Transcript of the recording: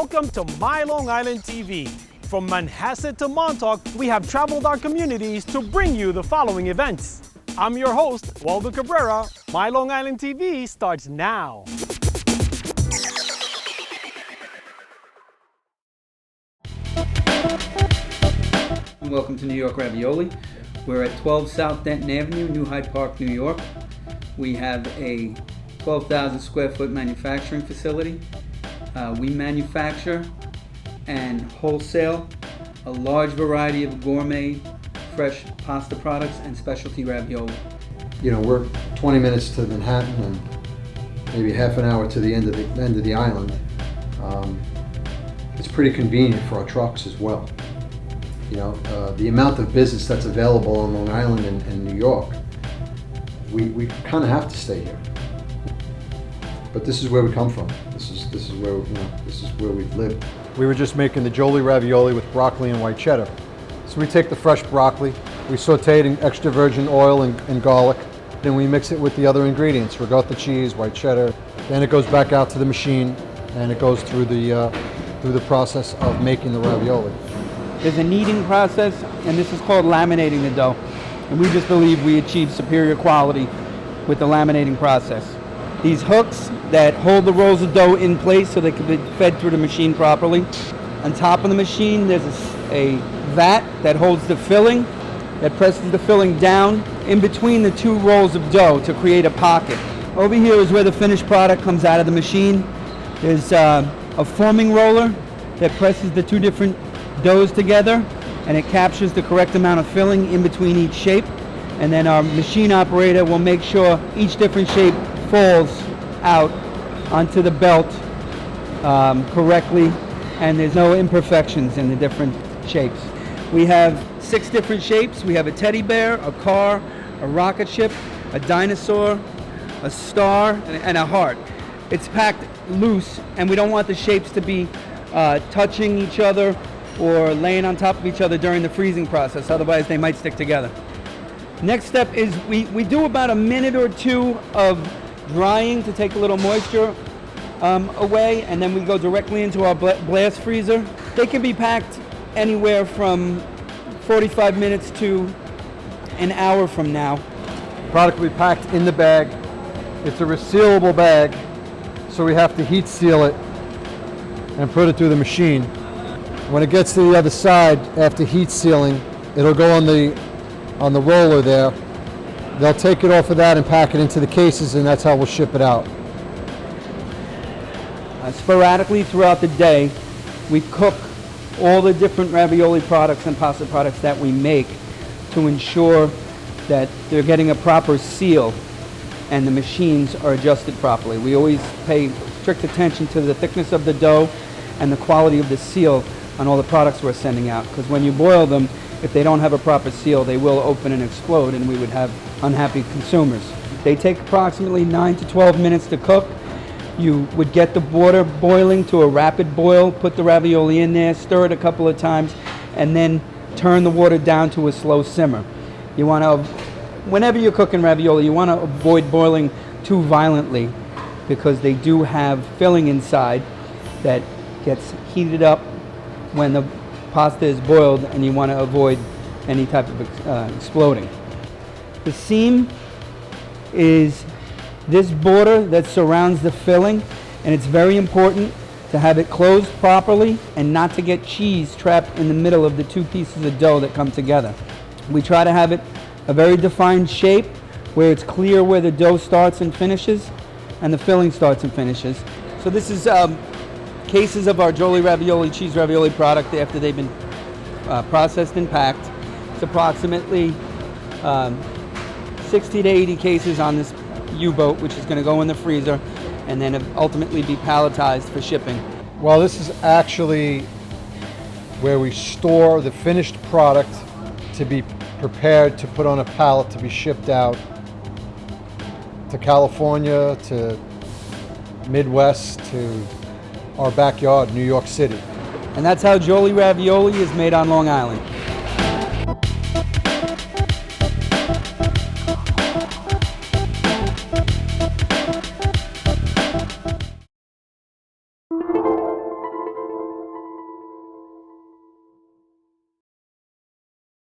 Welcome to My Long Island TV. From Manhasset to Montauk, we have traveled our communities to bring you the following events. I'm your host, Waldo Cabrera. My Long Island TV starts now. Welcome to New York Ravioli. We're at 12 South Denton Avenue, New Hyde Park, New York. We have a 12,000 square foot manufacturing facility. We manufacture and wholesale a large variety of gourmet, fresh pasta products and specialty ravioli. You know, we're 20 minutes to Manhattan and maybe half an hour to the end of the island. It's pretty convenient for our trucks as well. You know, the amount of business that's available on Long Island and New York, we kind of have to stay here. But this is where we come from. This is where we've lived. We were just making the Jolie Ravioli with broccoli and white cheddar. So we take the fresh broccoli, we saute it in extra virgin oil and garlic, then we mix it with the other ingredients, ricotta cheese, white cheddar. Then it goes back out to the machine and it goes through the process of making the ravioli. There's a kneading process, and this is called laminating the dough. And we just believe we achieve superior quality with the laminating process. These hooks that hold the rolls of dough in place so they can be fed through the machine properly. On top of the machine, there's a vat that holds the filling, that presses the filling down in between the two rolls of dough to create a pocket. Over here is where the finished product comes out of the machine. There's a forming roller that presses the two different doughs together, and it captures the correct amount of filling in between each shape. And then our machine operator will make sure each different shape falls out onto the belt correctly, and there's no imperfections in the different shapes. We have 6 different shapes. We have a teddy bear, a car, a rocket ship, a dinosaur, a star, and a heart. It's packed loose, and we don't want the shapes to be touching each other or laying on top of each other during the freezing process, otherwise they might stick together. Next step is we do about a minute or two of drying to take a little moisture away, and then we go directly into our blast freezer. They can be packed anywhere from 45 minutes to an hour from now. The product will be packed in the bag. It's a resealable bag, so we have to heat seal it and put it through the machine. When it gets to the other side, after heat sealing, it'll go on the roller there. They'll take it off of that and pack it into the cases, and that's how we'll ship it out. Sporadically throughout the day, we cook all the different ravioli products and pasta products that we make to ensure that they're getting a proper seal and the machines are adjusted properly. We always pay strict attention to the thickness of the dough and the quality of the seal on all the products we're sending out, because when you boil them, if they don't have a proper seal, they will open and explode, and we would have unhappy consumers. They take approximately 9 to 12 minutes to cook. You would get the water boiling to a rapid boil, put the ravioli in there, stir it a couple of times, and then turn the water down to a slow simmer. You want to, whenever you're cooking ravioli, you want to avoid boiling too violently, because they do have filling inside that gets heated up when the pasta is boiled, and you want to avoid any type of exploding. The seam is this border that surrounds the filling, and it's very important to have it closed properly and not to get cheese trapped in the middle of the two pieces of dough that come together. We try to have it a very defined shape where it's clear where the dough starts and finishes and the filling starts and finishes. So this is cases of our Jolie Ravioli cheese ravioli product after they've been processed and packed. It's approximately 60 to 80 cases on this U-boat, which is going to go in the freezer and then ultimately be palletized for shipping. Well, this is actually where we store the finished product to be prepared to put on a pallet to be shipped out to California, to Midwest, to our backyard, New York City. And that's how Jolie Ravioli is made on Long Island.